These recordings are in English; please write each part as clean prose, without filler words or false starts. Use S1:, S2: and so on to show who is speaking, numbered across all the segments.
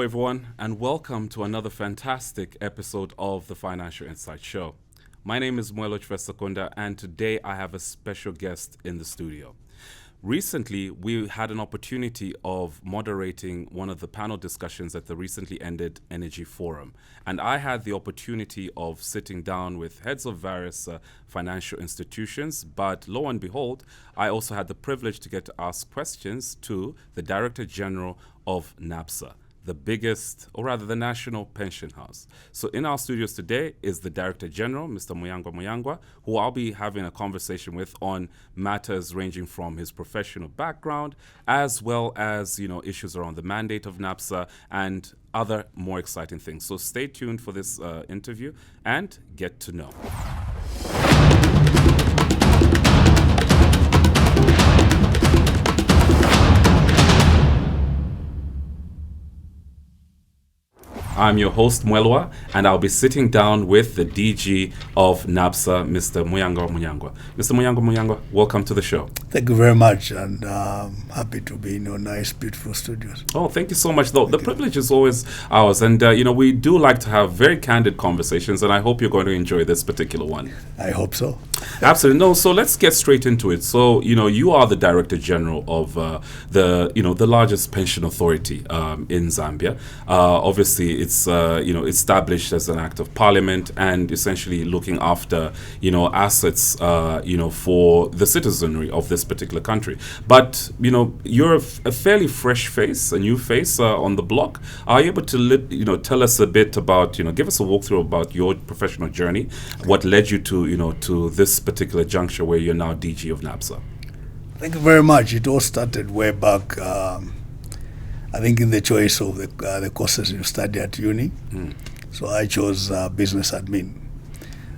S1: everyone, and welcome to another fantastic episode of the Financial Insight Show. My name is Mwelwa Chibesakunda, and today I have a special guest in the studio. Recently, we had an opportunity of moderating one of the panel discussions at the recently ended Energy Forum. And I had the opportunity of sitting down with heads of various financial institutions. But lo and behold, I also had the privilege to get to ask questions to the Director General of NAPSA, the biggest, or rather the National Pension House. So in our studios today is the Director General, Mr. Muyangwa Muyangwa, who I'll be having a conversation with on matters ranging from his professional background, as well as, issues around the mandate of NAPSA and other more exciting things. So stay tuned for this interview and get to know. I'm your host, Mwelwa, and I'll be sitting down with the DG of NAPSA, Mr. Muyangwa Muyangwa. Mr. Muyangwa Muyangwa, welcome to the show.
S2: Thank you very much, and happy to be in your nice, beautiful studios.
S1: Oh, thank you so much. The privilege is always ours, and we do like to have very candid conversations, and I hope you're going to enjoy this particular one.
S2: I hope so.
S1: Absolutely. No, so let's get straight into it. So, you are the Director General of the largest pension authority in Zambia. Obviously, it's established as an act of parliament and essentially looking after assets for the citizenry of this particular country. But you're a fairly fresh face, a new face on the block. Are you able to tell us a bit about give us a walkthrough about your professional journey, what led you to this particular juncture where you're now DG of NAPSA?
S2: Thank you very much. It all started way back. I think in the choice of the courses you study at uni. So I chose business admin.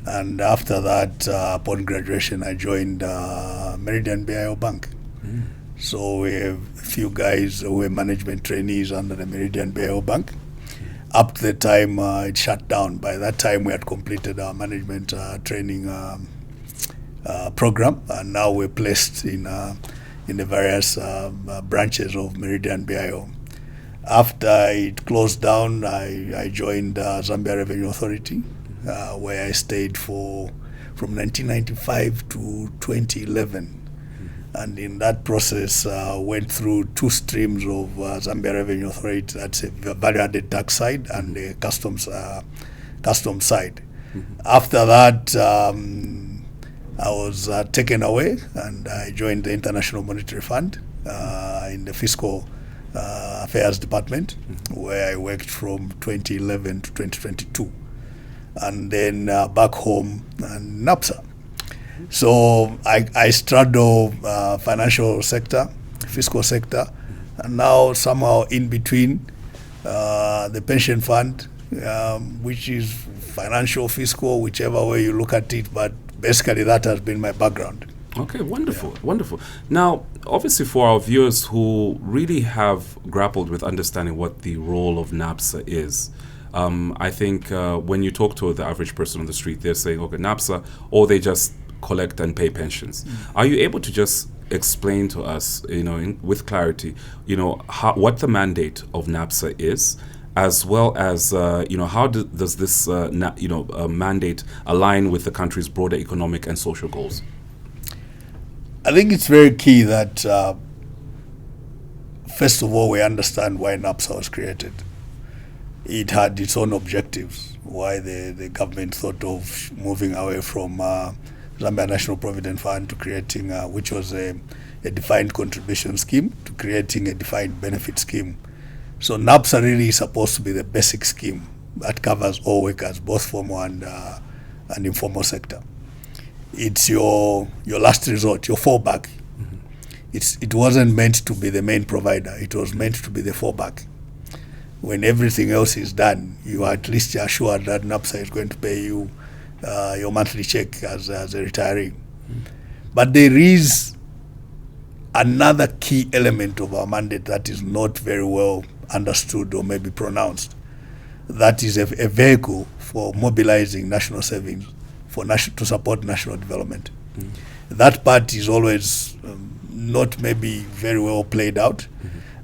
S2: And after that, upon graduation, I joined Meridian BIO Bank. So we have a few guys who were management trainees under the Meridian BIO Bank. Up to the time it shut down. By that time, we had completed our management training program, and now we're placed in the various branches of Meridian BIO. After it closed down, I joined Zambia Revenue Authority, where I stayed from 1995 to 2011. And in that process, went through two streams of Zambia Revenue Authority. That's a value-added tax side and the customs side. After that, I was taken away, and I joined the International Monetary Fund in the Fiscal Affairs Department, where I worked from 2011 to 2022, and then back home in NAPSA. So I straddle financial sector, fiscal sector, and now somehow in between the pension fund, which is financial, fiscal, whichever way you look at it, but basically that has been my background.
S1: Okay, wonderful, wonderful. Now, obviously for our viewers who really have grappled with understanding what the role of NAPSA is, I think when you talk to the average person on the street, they're saying, okay, NAPSA, or they just collect and pay pensions. Are you able to just explain to us, with clarity, what the mandate of NAPSA is, as well as, how does this, mandate align with the country's broader economic and social goals?
S2: I think it's very key that, first of all, we understand why NAPSA was created. It had its own objectives, why the government thought of moving away from Zambia National Provident Fund to creating, which was a defined contribution scheme, to creating a defined benefit scheme. So NAPSA really is supposed to be the basic scheme that covers all workers, both formal and informal sector. It's your last resort, your fallback. It wasn't meant to be the main provider. It was meant to be the fallback. When everything else is done, you are at least assured that NAPSA is going to pay you your monthly check as a retiree. But there is another key element of our mandate that is not very well understood or maybe pronounced. That is a vehicle for mobilizing national savings to support national development. That part is always not maybe very well played out.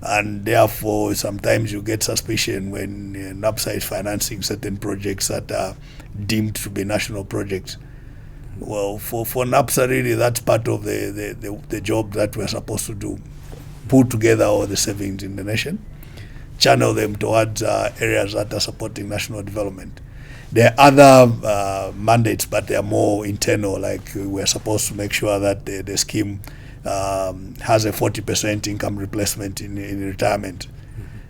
S2: And therefore, sometimes you get suspicion when NAPSA is financing certain projects that are deemed to be national projects. Well, for NAPSA, really, that's part of the job that we're supposed to do. Put together all the savings in the nation, channel them towards areas that are supporting national development. There are other mandates, but they are more internal, like we're supposed to make sure that the scheme has a 40% income replacement in retirement.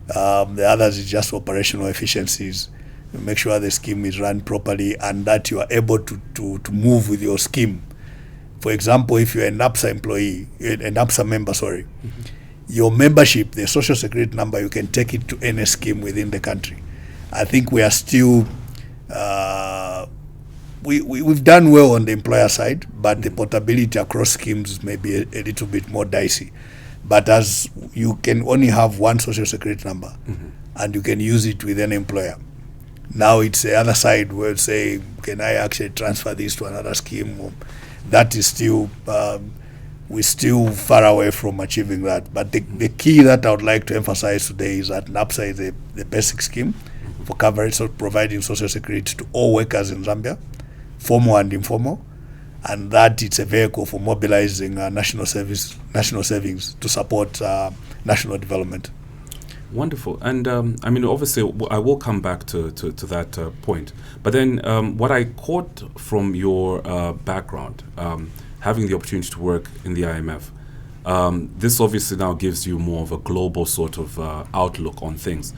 S2: The others is just operational efficiencies. Make sure the scheme is run properly and that you are able to move with your scheme. For example, if you're a NAPSA employee, a NAPSA member, sorry, your membership, the social security number, you can take it to any scheme within the country. I think we are still, we've done well on the employer side, but the portability across schemes may be a little bit more dicey. But as you can only have one social security number, and you can use it with an employer. Now it's the other side where say, can I actually transfer this to another scheme? That is still, we're still far away from achieving that. But the key that I would like to emphasize today is that NAPSA is the basic scheme for coverage of providing social security to all workers in Zambia, formal and informal, and that it's a vehicle for mobilizing national savings to support national development.
S1: Wonderful. And I mean, obviously, I will come back to that point. But then what I caught from your background, having the opportunity to work in the IMF, this obviously now gives you more of a global sort of outlook on things.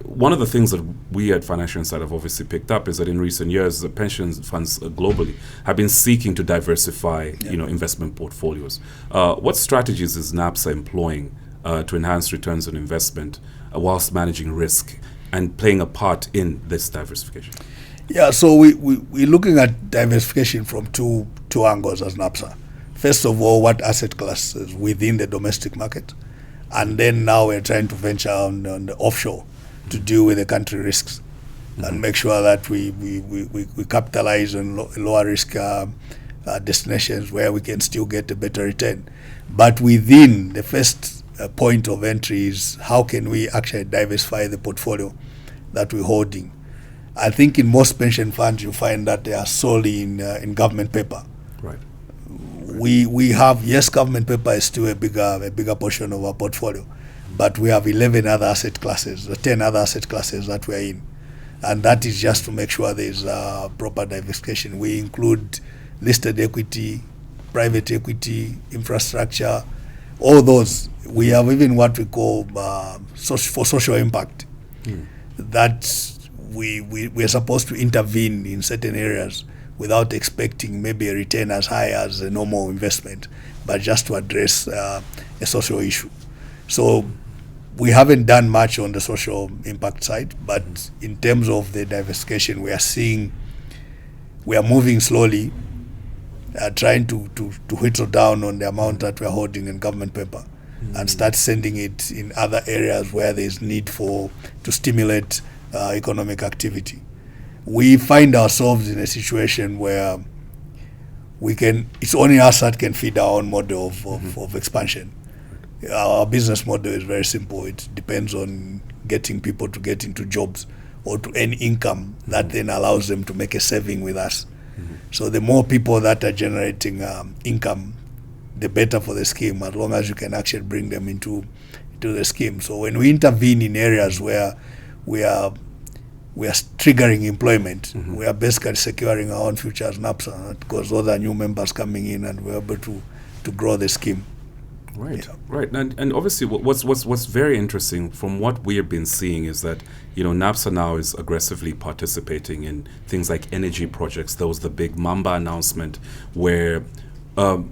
S1: One of the things that we at Financial Insight have obviously picked up is that in recent years, the pension funds globally have been seeking to diversify, investment portfolios. What strategies is NAPSA employing to enhance returns on investment whilst managing risk and playing a part in this diversification?
S2: Yeah, so we're looking at diversification from two angles as NAPSA. First of all, what asset classes within the domestic market, and then now we're trying to venture on the offshore to deal with the country risks and make sure that we capitalize on lower risk destinations where we can still get a better return. But within the first point of entry is how can we actually diversify the portfolio that we're holding. I think in most pension funds you find that they are solely in government paper.
S1: Right.
S2: We have, yes, government paper is still a bigger portion of our portfolio, but we have 11 other asset classes, 10 other asset classes that we are in. And that is just to make sure there's proper diversification. We include listed equity, private equity, infrastructure, all those. We have even what we call for social impact. That we are supposed to intervene in certain areas without expecting maybe a return as high as a normal investment, but just to address a social issue. So we haven't done much on the social impact side, but in terms of the diversification, we are moving slowly, trying to whittle down on the amount that we are holding in government paper and start sending it in other areas where there's need to stimulate economic activity. We find ourselves in a situation where it's only us that can feed our own model of expansion. Our business model is very simple. It depends on getting people to get into jobs or to earn income that then allows them to make a saving with us. So the more people that are generating income, the better for the scheme, as long as you can actually bring them into the scheme. So when we intervene in areas where we are triggering employment, we are basically securing our own future as NAPSA, because those are new members coming in and we're able to grow the scheme.
S1: Right, right, and obviously, what's very interesting from what we have been seeing is that NAPSA now is aggressively participating in things like energy projects. There was the big Maamba announcement where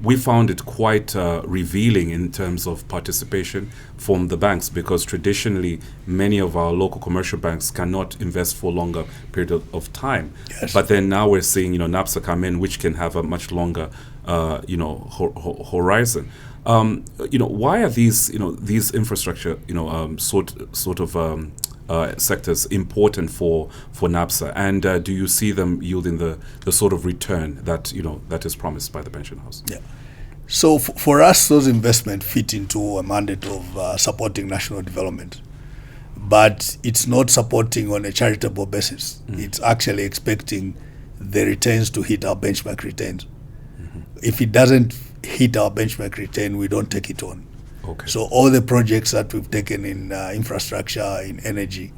S1: we found it quite revealing in terms of participation from the banks, because traditionally many of our local commercial banks cannot invest for a longer period of time. Yes. But then now we're seeing NAPSA come in, which can have a much longer horizon. Why are these infrastructure sort of sectors important for NAPSA, and do you see them yielding the sort of return that that is promised by the pension house?
S2: Yeah, So for us, those investments fit into a mandate of supporting national development. But it's not supporting on a charitable basis. It's actually expecting the returns to hit our benchmark returns. If it doesn't hit our benchmark return, we don't take it on.
S1: Okay.
S2: So all the projects that we've taken in infrastructure, in energy,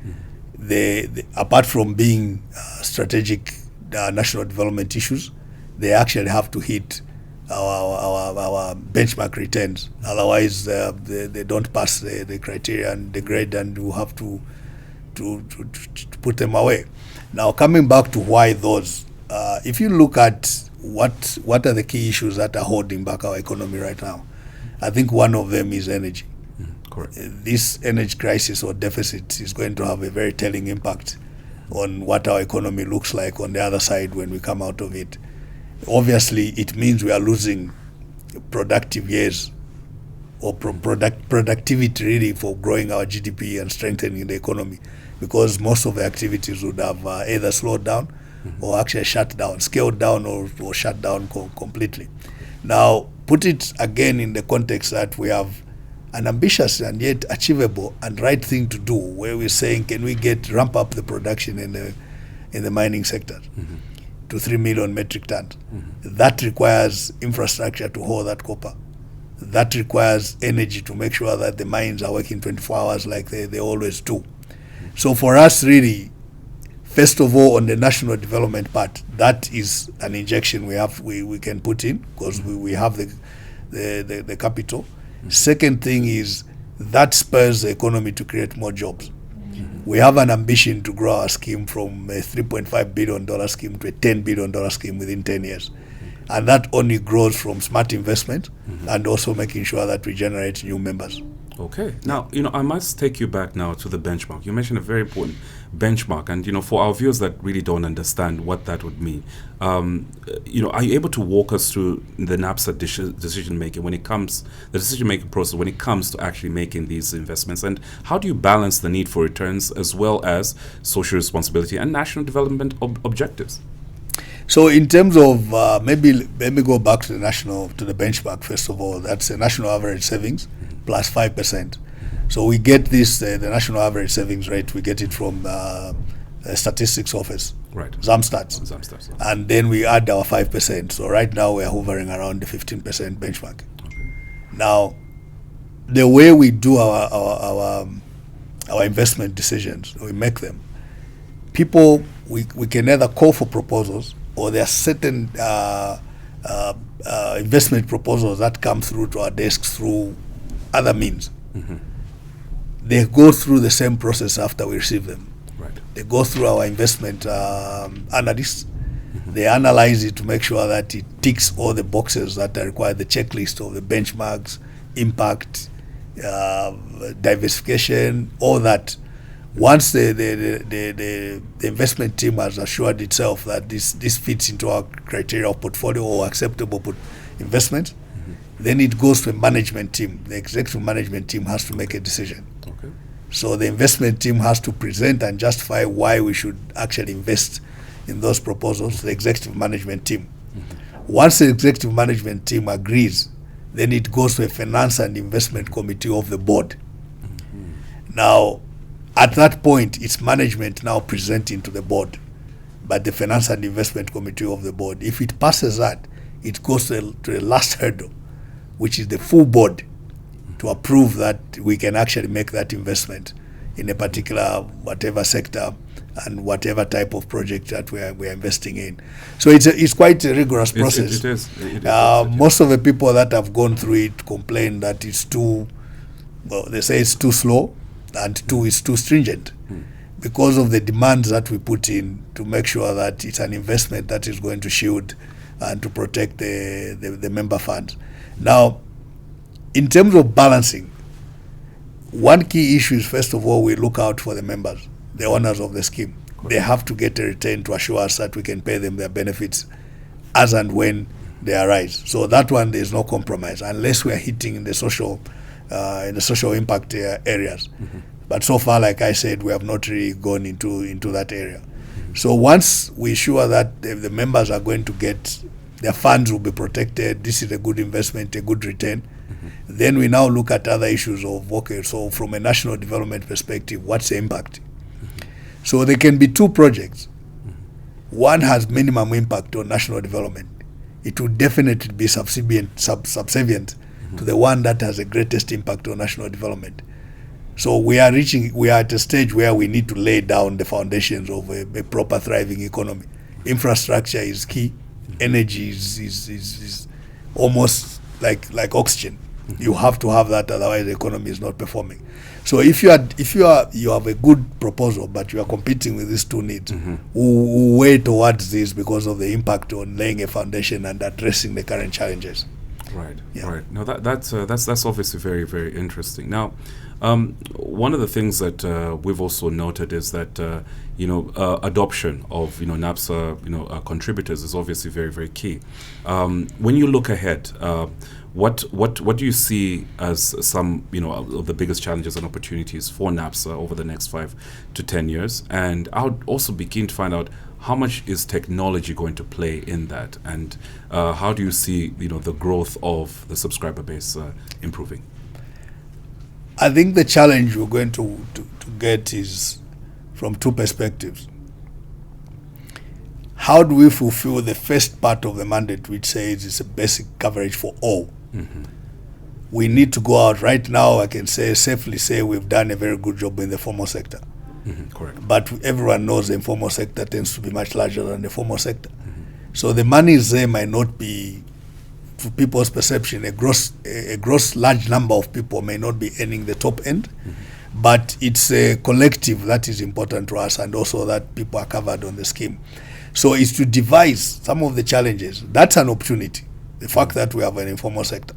S2: they apart from being strategic national development issues, they actually have to hit our benchmark returns. Otherwise, they don't pass the criteria and the grade, and we have to put them away. Now, coming back to why those, if you look at what are the key issues that are holding back our economy right now, I think one of them is energy.
S1: Correct.
S2: This energy crisis or deficit is going to have a very telling impact on what our economy looks like on the other side when we come out of it. Obviously, it means we are losing productive years or productivity really for growing our GDP and strengthening the economy, because most of the activities would have either slowed down or actually shut down, scaled down or shut down completely. Now, put it again in the context that we have an ambitious and yet achievable and right thing to do, where we're saying, can we ramp up the production in the mining sector to 3 million metric tons? That requires infrastructure to hold that copper. That requires energy to make sure that the mines are working 24 hours like they always do. So for us, really, first of all, on the national development part, that is an injection we can put in, because we have the capital. Second thing is that spurs the economy to create more jobs. We have an ambition to grow our scheme from a $3.5 billion scheme to a $10 billion scheme within 10 years. And that only grows from smart investment and also making sure that we generate new members.
S1: Okay. Now, I must take you back now to the benchmark. You mentioned a very important benchmark, and for our viewers that really don't understand what that would mean, are you able to walk us through the NAPSA decision making the decision making process when it comes to actually making these investments, and how do you balance the need for returns as well as social responsibility and national development objectives?
S2: So in terms of maybe let me go back to the benchmark first of all. That's the national average savings plus 5%. So we get this the national average savings rate. We get it from the statistics office,
S1: right?
S2: Zamstats. And then we add our 5%. So right now we're hovering around the 15% benchmark.
S1: Okay.
S2: Now, the way we do our investment decisions, we make them. People, we can either call for proposals, or there are certain investment proposals that come through to our desks through other means. They go through the same process after we receive them.
S1: Right.
S2: They go through our investment analysts. They analyze it to make sure that it ticks all the boxes that are required, the checklist of the benchmarks, impact, diversification, all that. Once the investment team has assured itself that this fits into our criteria of portfolio or acceptable investment, then it goes to a management team. The executive management team has to make a decision.
S1: Okay.
S2: So the investment team has to present and justify why we should actually invest in those proposals to the executive management team. Once the executive management team agrees, then it goes to a finance and investment committee of the board. Now, at that point, it's management now presenting to the board, but the finance and investment committee of the board. If it passes that, it goes to the last hurdle, which is the full board, to approve that we can actually make that investment in a particular whatever sector and whatever type of project that we are investing in. So it's quite a rigorous process.
S1: It is.
S2: Most of the people that have gone through it complain that it's they say it's too slow, and it's too stringent because of the demands that we put in to make sure that it's an investment that is going to shield and to protect the member funds. Now, in terms of balancing, one key issue is, first of all, we look out for the members, the owners of the scheme. Correct. They have to get a return to assure us that we can pay them their benefits as and when they arise. So that one, there's no compromise unless we are hitting in the social impact areas. But so far, like I said, we have not really gone into that area. So once we're sure that the members are going to get their funds will be protected. This is a good investment, a good return. Then we now look at other issues of, okay, so from a national development perspective, what's the impact? So there can be two projects. One has minimum impact on national development. It will definitely be subservient to the one that has the greatest impact on national development. So we are at a stage where we need to lay down the foundations of a proper thriving economy. Infrastructure is key. Energy is almost like oxygen. You have to have that, otherwise the economy is not performing. So if you have a good proposal, but you are competing with these two needs, we'll weigh towards this because of the impact on laying a foundation and addressing the current challenges.
S1: Right. Yeah. Right. No, that's obviously very, very interesting. Now, one of the things that we've also noted is that adoption of NAPSA contributors is obviously very, very key. When you look ahead, what do you see as some of the biggest challenges and opportunities for NAPSA over the next 5 to 10 years? And I would also be keen to find out how much is technology going to play in that, and how do you see the growth of the subscriber base improving?
S2: I think the challenge we're going to get is from two perspectives. How do we fulfill the first part of the mandate, which says it's a basic coverage for all? We need to go out. Right now, I can safely say we've done a very good job in the formal sector.
S1: Correct.
S2: But everyone knows the informal sector tends to be much larger than the formal sector. So the monies there might not be, to people's perception, a gross large number of people may not be earning the top end, but it's a collective that is important to us, and also that people are covered on the scheme. So it's to devise some of the challenges. That's an opportunity. The fact that we have an informal sector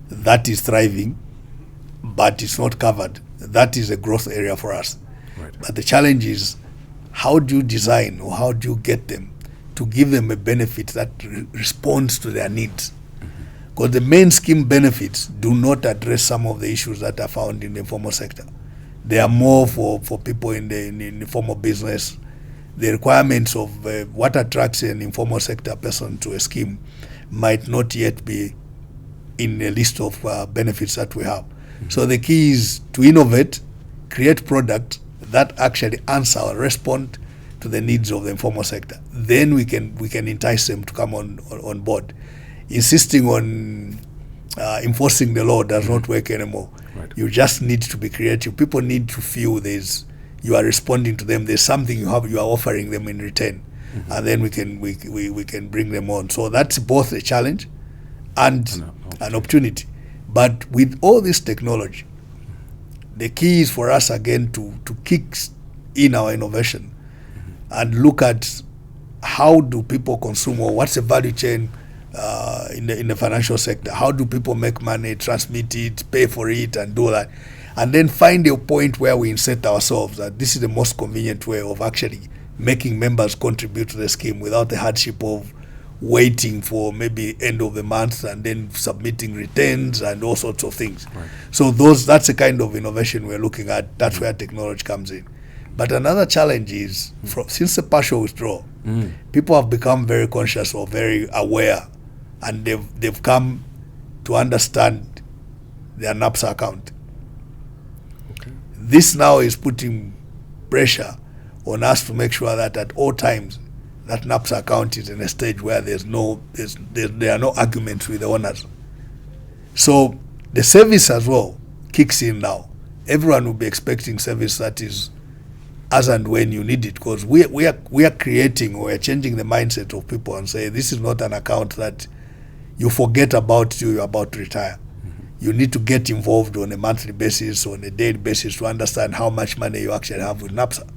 S2: that is thriving, but it's not covered, that is a growth area for us.
S1: Right.
S2: But the challenge is, how do you design, or how do you get them to give them a benefit that responds to their needs? Because the main scheme benefits do not address some of the issues that are found in the informal sector. They are more for people in the formal business. The requirements of what attracts an informal sector person to a scheme might not yet be in a list of benefits that we have. So the key is to innovate, create products that actually answer or respond to the needs of the informal sector. Then we can entice them to come on board. Insisting on enforcing the law does not work anymore.
S1: Right.
S2: You just need to be creative. People need to feel you are responding to them. There's something you are offering them in return, and then we can bring them on. So that's both a challenge and an opportunity. But with all this technology, the key is for us again to kick in our innovation and look at how do people consume, or what's the value chain in the financial sector. How do people make money, transmit it, pay for it, and do that? And then find a point where we insert ourselves that this is the most convenient way of actually making members contribute to the scheme without the hardship of waiting for maybe end of the month and then submitting returns and all sorts of things.
S1: Right.
S2: So that's the kind of innovation we're looking at. That's where technology comes in. But another challenge is, since the partial withdrawal, people have become very conscious or very aware, and they've come to understand their NAPSA account.
S1: Okay.
S2: This now is putting pressure on us to make sure that at all times that NAPSA account is in a stage where there are no arguments with the owners. So the service as well kicks in now. Everyone will be expecting service that is as and when you need it, because we are creating, or we are changing the mindset of people and say this is not an account that you forget about till you're about to retire. You need to get involved on a monthly basis, on a daily basis, to understand how much money you actually have with NAPSA.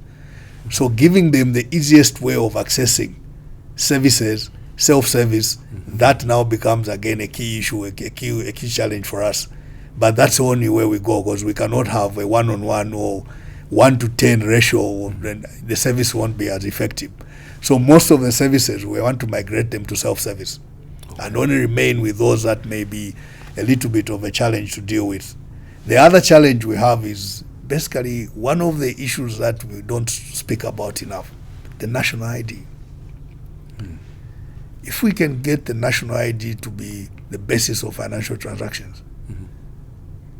S2: So giving them the easiest way of accessing services, self-service, that now becomes again a key issue, a key challenge for us. But that's the only way we go, because we cannot have a 1-on-1 or 1-to-10 ratio, then the service won't be as effective. So most of the services, we want to migrate them to self-service, and only remain with those that may be a little bit of a challenge to deal with. The other challenge we have is basically one of the issues that we don't speak about enough, the national ID. if we can get the national ID to be the basis of financial transactions,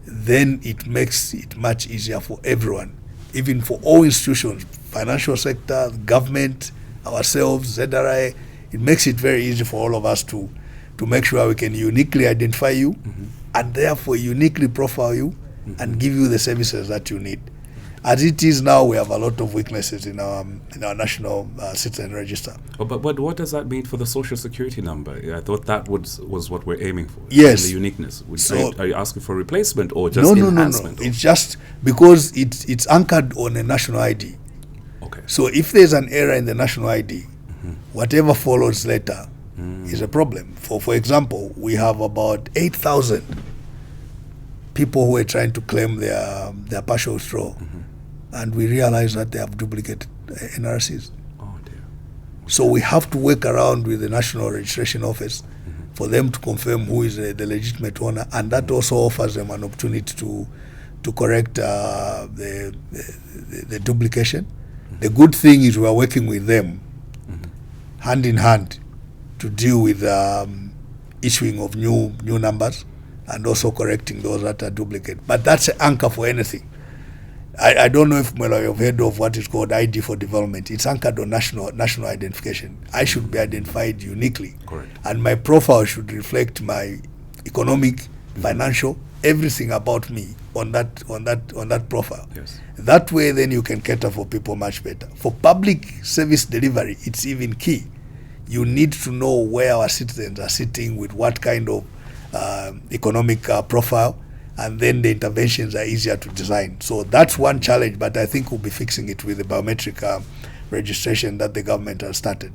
S2: then it makes it much easier for everyone, even for all institutions, financial sector, government, ourselves, ZRI. It makes it very easy for all of us to make sure we can uniquely identify you and therefore uniquely profile you and give you the services that you need. As it is now, we have a lot of weaknesses in our national citizen register.
S1: Oh, but what does that mean for the social security number? I thought that was what we're aiming for.
S2: Yes.
S1: The uniqueness. Are you asking for replacement or just enhancement?
S2: No. It's just because it's anchored on a national ID.
S1: Okay.
S2: So if there's an error in the national ID, whatever follows later is a problem. For example, we have about 8,000 people who are trying to claim their partial withdrawal, and we realize that they have duplicate NRCs.
S1: Oh dear.
S2: So we have to work around with the National Registration Office for them to confirm who is the legitimate owner, and that also offers them an opportunity to correct the duplication. The good thing is we are working with them hand in hand to deal with issuing of new numbers and also correcting those that are duplicate. But that's an anchor for anything. I don't know if Mwelwa, you've heard of what is called ID for development. It's anchored on national identification. I should be identified uniquely.
S1: Correct.
S2: And my profile should reflect my economic, financial, everything about me on that profile.
S1: Yes.
S2: That way then you can cater for people much better. For public service delivery, it's even key. You need to know where our citizens are sitting with what kind of economic profile, and then the interventions are easier to design. So that's one challenge, but I think we'll be fixing it with the biometric registration that the government has started.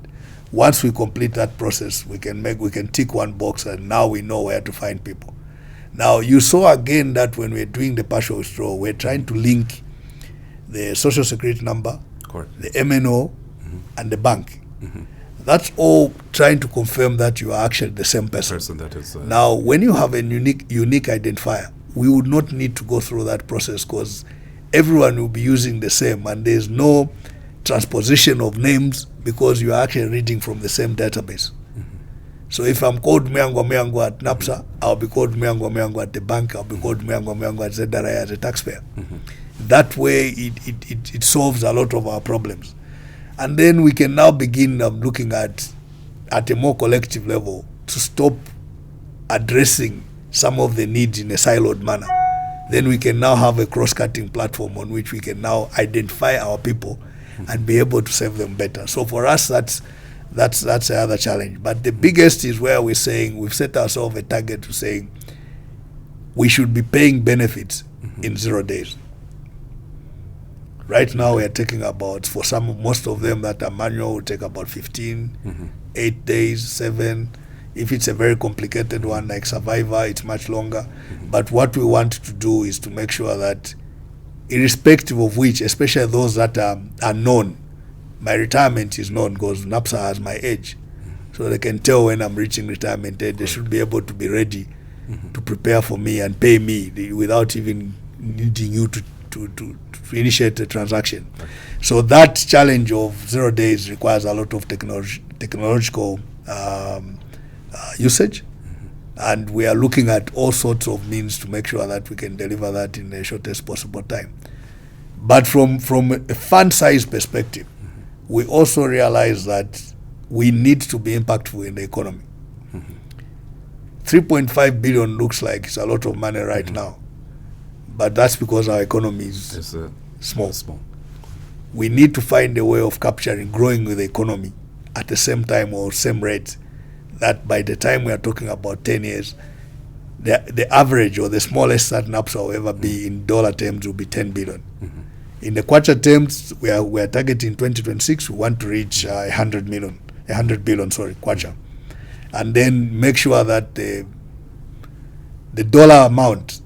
S2: Once we complete that process, we can tick one box, and now we know where to find people. Now, you saw again that when we're doing the partial withdrawal, we're trying to link the social security number,
S1: correct,
S2: the MNO, and the bank. That's all trying to confirm that you are actually the same person.
S1: That is,
S2: now, when you have a unique identifier, we would not need to go through that process because everyone will be using the same, and there's no transposition of names because you are actually reading from the same database. So if I'm called Muyangwa Muyangwa at NAPSA, I'll be called Muyangwa Muyangwa at the bank, I'll be called Muyangwa Muyangwa at ZRI as a taxpayer. That way it solves a lot of our problems. And then we can now begin looking at a more collective level to stop addressing some of the needs in a siloed manner. Then we can now have a cross-cutting platform on which we can now identify our people and be able to serve them better. So for us, that's the other challenge. But the biggest is where we're saying we've set ourselves a target to saying we should be paying benefits in 0 days. Right now we are taking about, for most of them that are manual, will take about 15, 8 days, 7. If it's a very complicated one like Survivor, it's much longer. But what we want to do is to make sure that irrespective of which, especially those that are known, my retirement is known because NAPSA has my age. So they can tell when I'm reaching retirement age. They should be able to be ready to prepare for me and pay me without even needing you to initiate a transaction. So that challenge of 0 days requires a lot of technological usage, and we are looking at all sorts of means to make sure that we can deliver that in the shortest possible time. But from a fund size perspective, we also realize that we need to be impactful in the economy. 3.5 billion looks like it's a lot of money right now, but that's because our economy is small. We need to find a way of capturing, growing with the economy at the same time or same rate, that by the time we are talking about 10 years, the average or the smallest that NAPSA will ever be in dollar terms will be 10 billion. In the kwacha terms, we are targeting 2026, we want to reach 100 billion kwacha. And then make sure that the dollar amount,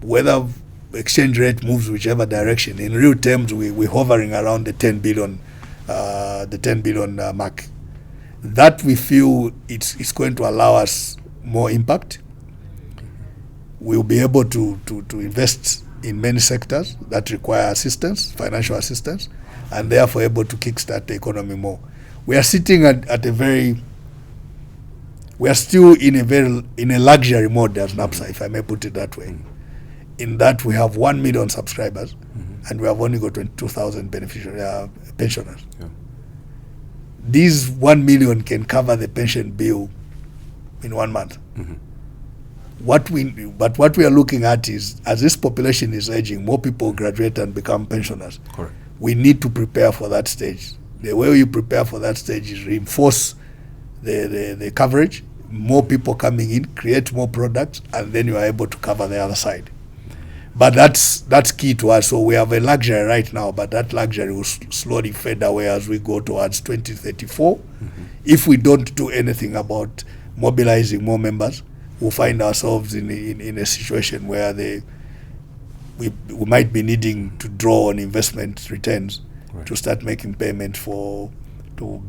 S2: whether exchange rate moves whichever direction, in real terms we're hovering around the 10 billion mark. That we feel it's going to allow us more impact. We'll be able to invest in many sectors that require assistance, financial assistance, and therefore able to kickstart the economy more. We are sitting at a very we are still in a luxury mode as NAPSA, if I may put it that way. In that we have 1 million subscribers, and we have only got 22,000 pensioners.
S1: Yeah.
S2: These 1 million can cover the pension bill in 1 month. But what we are looking at is, as this population is aging, more people graduate and become pensioners.
S1: Correct.
S2: We need to prepare for that stage. The way you prepare for that stage is reinforce the coverage, more people coming in, create more products, and then you are able to cover the other side. But that's key to us. So we have a luxury right now, but that luxury will slowly fade away as we go towards 2034. If we don't do anything about mobilizing more members, we'll find ourselves in a situation where we might be needing to draw on investment returns to start making payment to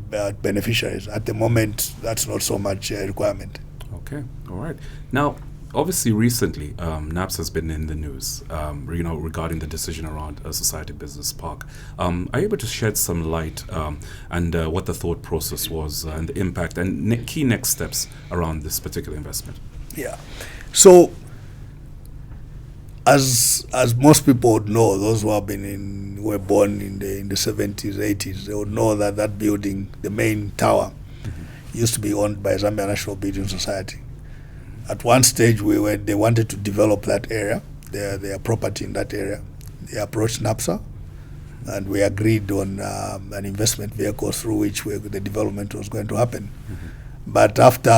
S2: beneficiaries. At the moment, that's not so much a requirement.
S1: Okay, all right. Now, obviously, recently, NAPSA has been in the news, regarding the decision around a Society Business Park. Are you able to shed some light and what the thought process was and the impact and key next steps around this particular investment?
S2: Yeah. So, as most people would know, those who were born in the 70s, 80s, they would know that building, the main tower, used to be owned by Zambia National Building Society. At one stage, they wanted to develop that area, their property in that area. They approached NAPSA, and we agreed on an investment vehicle through which the development was going to happen. But after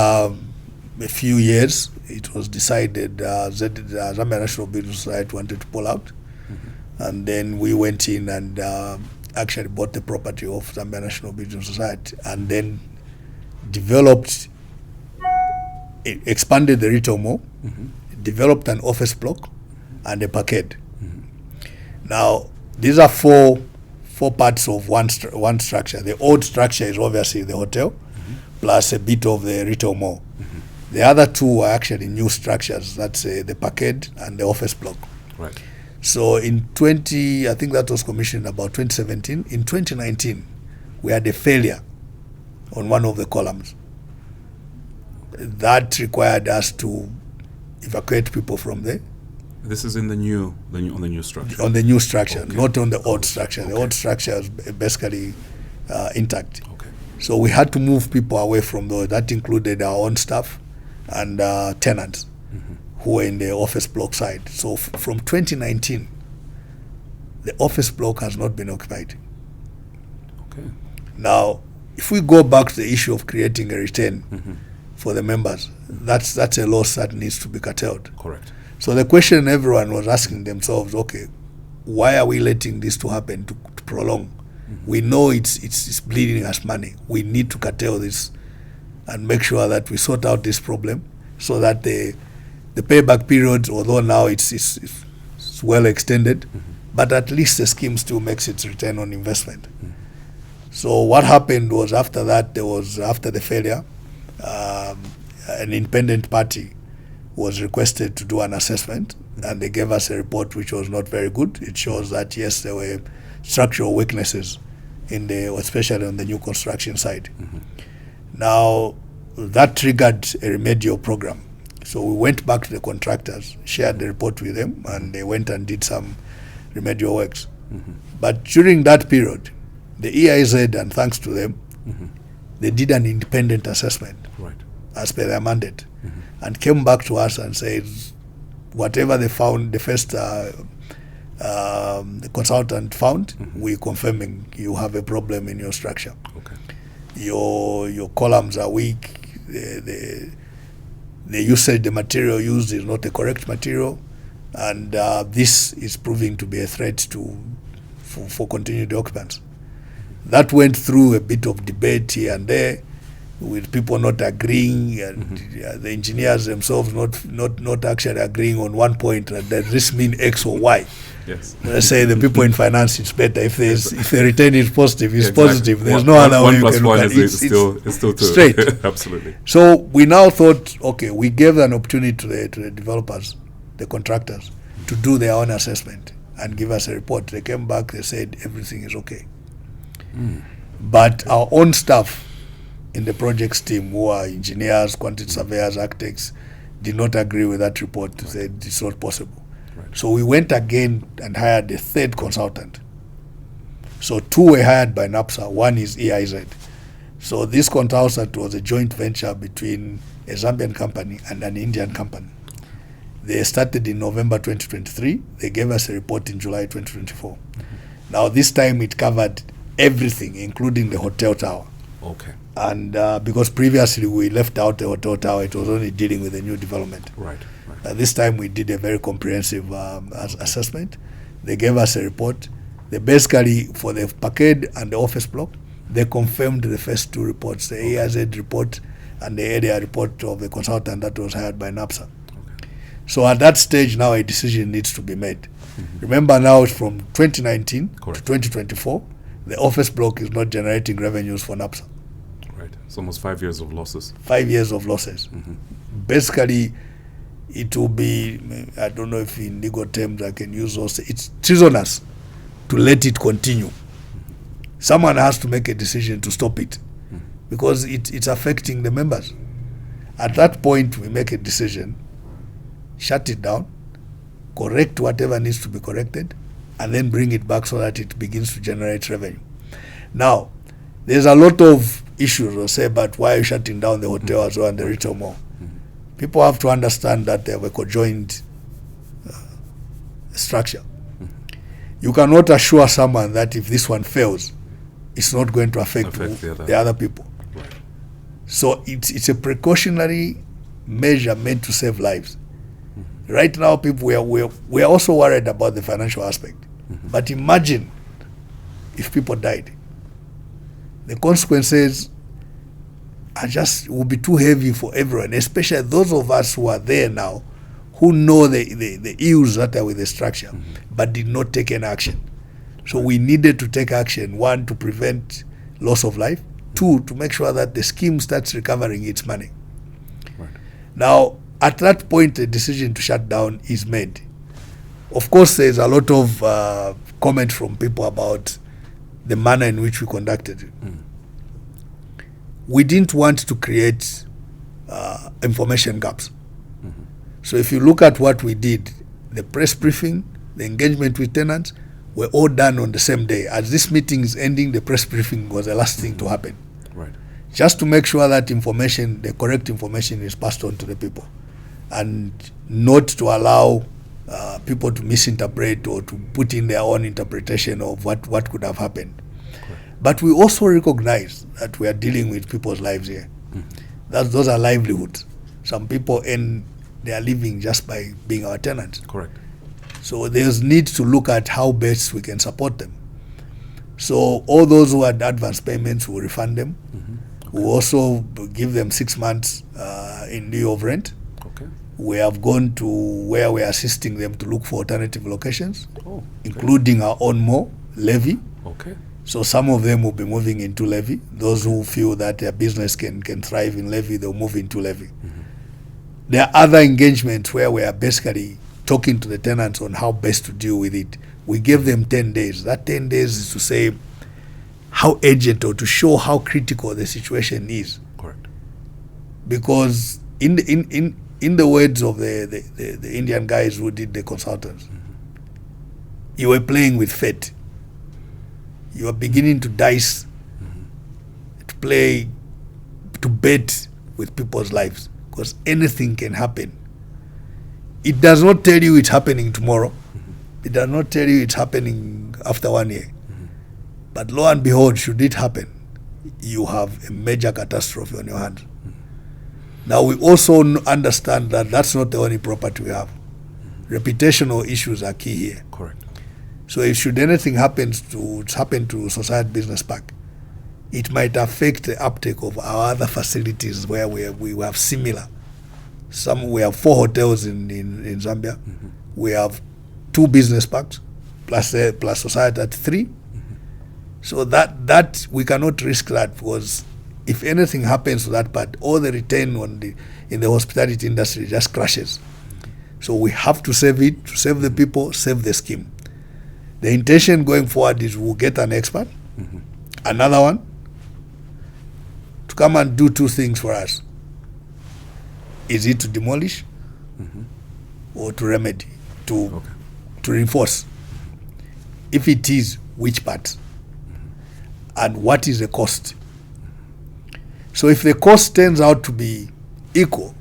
S2: a few years, it was decided Zambia National Building Society wanted to pull out, and then we went in and actually bought the property of Zambia National Building Society, and then expanded the retail mall, developed an office block, and a parkade. Now, these are four parts of one structure. The old structure is obviously the hotel, plus a bit of the retail mall. The other two are actually new structures. That's the parkade and the office block.
S1: Right.
S2: So I think that was commissioned about 2017. In 2019, we had a failure on one of the columns. That required us to evacuate people from there.
S1: This is in the new structure.
S2: On the new structure,
S1: okay.
S2: Not on the old structure. Okay. The old structure is basically intact.
S1: Okay.
S2: So we had to move people away from those. That included our own staff and tenants who were in the office block side. So from 2019, the office block has not been occupied.
S1: Okay.
S2: Now, if we go back to the issue of creating a return for the members, that's a loss that needs to be curtailed.
S1: Correct.
S2: So the question everyone was asking themselves, okay, why are we letting this to happen, to prolong? We know it's bleeding us money. We need to curtail this and make sure that we sort out this problem so that the payback period, although now it's well extended, but at least the scheme still makes its return on investment. So what happened was after the failure, an independent party was requested to do an assessment, and they gave us a report which was not very good. It shows that yes, there were structural weaknesses especially on the new construction side. Now, that triggered a remedial program. So we went back to the contractors, shared the report with them, and they went and did some remedial works. But during that period, the EIZ, and thanks to them, they did an independent assessment as per their mandate, and came back to us and said, whatever they found, the first the consultant found, we're confirming you have a problem in your structure.
S1: Okay.
S2: Your columns are weak. The usage, the material used is not the correct material, and this is proving to be a threat for continued occupants. That went through a bit of debate here and there, with people not agreeing, and the engineers themselves not actually agreeing on one point, that this means X or Y.
S1: Yes.
S2: Let's say the people in finance, it's better if the return is positive. It's
S1: exactly.
S2: Positive. There's no other way you can look at it.
S1: It's still two.
S2: Straight.
S1: Absolutely.
S2: So we now thought, okay, we gave an opportunity to the developers, the contractors, to do their own assessment and give us a report. They came back. They said everything is okay. But our own staff in the projects team, who are engineers, quantity surveyors, architects, did not agree with that report. To say it's not possible.
S1: Right.
S2: So we went again and hired a third consultant. So 2 were hired by NAPSA, 1 is FIZ. So this consultant was a joint venture between a Zambian company and an Indian company. They started in November 2023. They gave us a report in July 2024. Now this time it covered everything, including the hotel tower.
S1: Okay.
S2: And because previously we left out the hotel tower, it was only dealing with the new development.
S1: Right.
S2: This time we did a very comprehensive assessment. They gave us a report. They basically, for the parkade and the office block, they confirmed the first 2 reports, the AIZ report and the area report of the consultant that was hired by NAPSA.
S1: Okay.
S2: So at that stage now a decision needs to be made. Remember now it's from 2019
S1: Correct.
S2: to 2024, the office block is not generating revenues for NAPSA.
S1: Right. It's almost 5 years of losses.
S2: 5 years of losses. Basically, it will be, I don't know if in legal terms I can use those, it's treasonous to let it continue. Someone has to make a decision to stop it because it's affecting the members. At that point, we make a decision, shut it down, correct whatever needs to be corrected, and then bring it back so that it begins to generate revenue. Now, there's a lot of issues we'll say about why are you shutting down the hotel as well and the retail mall. People have to understand that they have a conjoined structure. You cannot assure someone that if this one fails, it's not going to affect the other people.
S1: Right.
S2: So it's a precautionary measure meant to save lives. Right now, people we are also worried about the financial aspect. But imagine if people died. The consequences will be too heavy for everyone, especially those of us who are there now, who know the ills that are with the structure, but did not take any action. So we needed to take action, 1, to prevent loss of life, 2, to make sure that the scheme starts recovering its money.
S1: Right.
S2: Now, at that point, the decision to shut down is made. Of course, there's a lot of comment from people about the manner in which we conducted it. We didn't want to create information gaps. So if you look at what we did, the press briefing, the engagement with tenants, were all done on the same day. As this meeting is ending, the press briefing was the last thing to happen.
S1: Right.
S2: Just to make sure that information, the correct information, is passed on to the people, and not to allow people to misinterpret or to put in their own interpretation of what could have happened.
S1: Correct.
S2: But we also recognize that we are dealing with people's lives here. Those are livelihoods. Some people earn their living just by being our tenants.
S1: Correct.
S2: So there's need to look at how best we can support them. So all those who had advance payments, we'll refund them. We'll also give them 6 months in lieu of rent.
S1: Okay.
S2: We have gone to where we are assisting them to look for alternative locations,
S1: Oh, okay.
S2: including our own mall, Levy.
S1: Okay.
S2: So some of them will be moving into Levy. Those who feel that their business can thrive in Levy, they'll move into Levy. There are other engagements where we are basically talking to the tenants on how best to deal with it. We gave them 10 days. That 10 days is to say how urgent or to show how critical the situation is.
S1: Correct.
S2: Because in the words of the Indian guys who did the consultants, you were playing with fate. You are beginning to dice, to play, to bet with people's lives, because anything can happen. It does not tell you it's happening tomorrow. It does not tell you it's happening after 1 year. But lo and behold, should it happen, you have a major catastrophe on your hands. Now, we also understand that that's not the only property we have. Reputational issues are key here.
S1: Correct.
S2: So if should anything happen to Society Business Park, it might affect the uptake of our other facilities where we have similar. We have 4 hotels in Zambia. We have 2 business parks, plus Society at 3. So that we cannot risk that, because if anything happens to that part, all the return in the hospitality industry just crashes. So we have to save it, to save the people, save the scheme. The intention going forward is we'll get an expert, another one, to come and do two things for us. Is it to demolish or to remedy, to reinforce? If it is, which part? And what is the cost? So if the cost turns out to be equal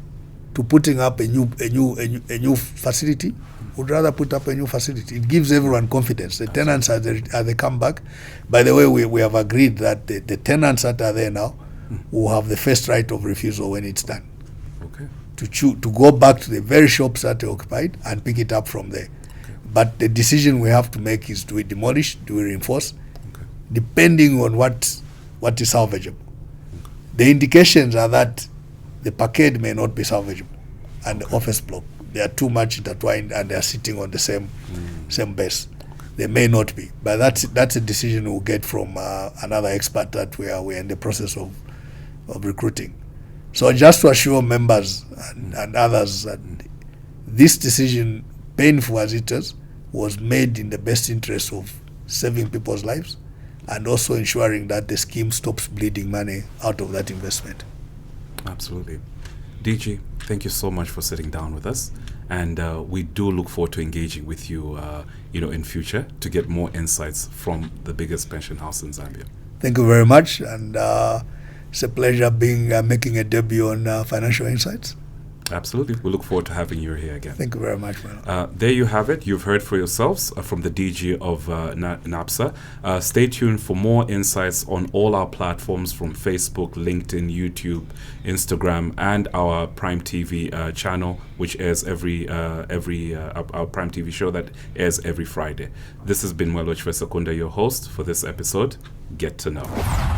S2: to putting up a new facility, would rather put up a new facility. It gives everyone confidence. The tenants, as they come back, by the way, we have agreed that the tenants that are there now will have the first right of refusal when it's done.
S1: Okay.
S2: To go back to the very shops that they occupied and pick it up from there. Okay. But the decision we have to make is, do we demolish, do we reinforce, depending on what is salvageable. Okay. The indications are that the parkade may not be salvageable, and the office block, they are too much intertwined and they are sitting on the same base. They may not be, but that's a decision we'll get from another expert that we're in the process of recruiting. So just to assure members and others that this decision, painful as it is, was made in the best interest of saving people's lives and also ensuring that the scheme stops bleeding money out of that investment.
S1: Absolutely. DG, thank you so much for sitting down with us, and we do look forward to engaging with you, in future to get more insights from the biggest pension house in Zambia.
S2: Thank you very much, and it's a pleasure making a debut on Financial Insights.
S1: Absolutely. We look forward to having you here again.
S2: Thank you very much, man.
S1: There you have it. You've heard for yourselves from the DG of NAPSA. Stay tuned for more insights on all our platforms, from Facebook, LinkedIn, YouTube, Instagram, and our Prime TV channel, which airs our Prime TV show that airs every Friday. This has been Mwelwa Kenneth Chibesakunda, your host for this episode. Get to know.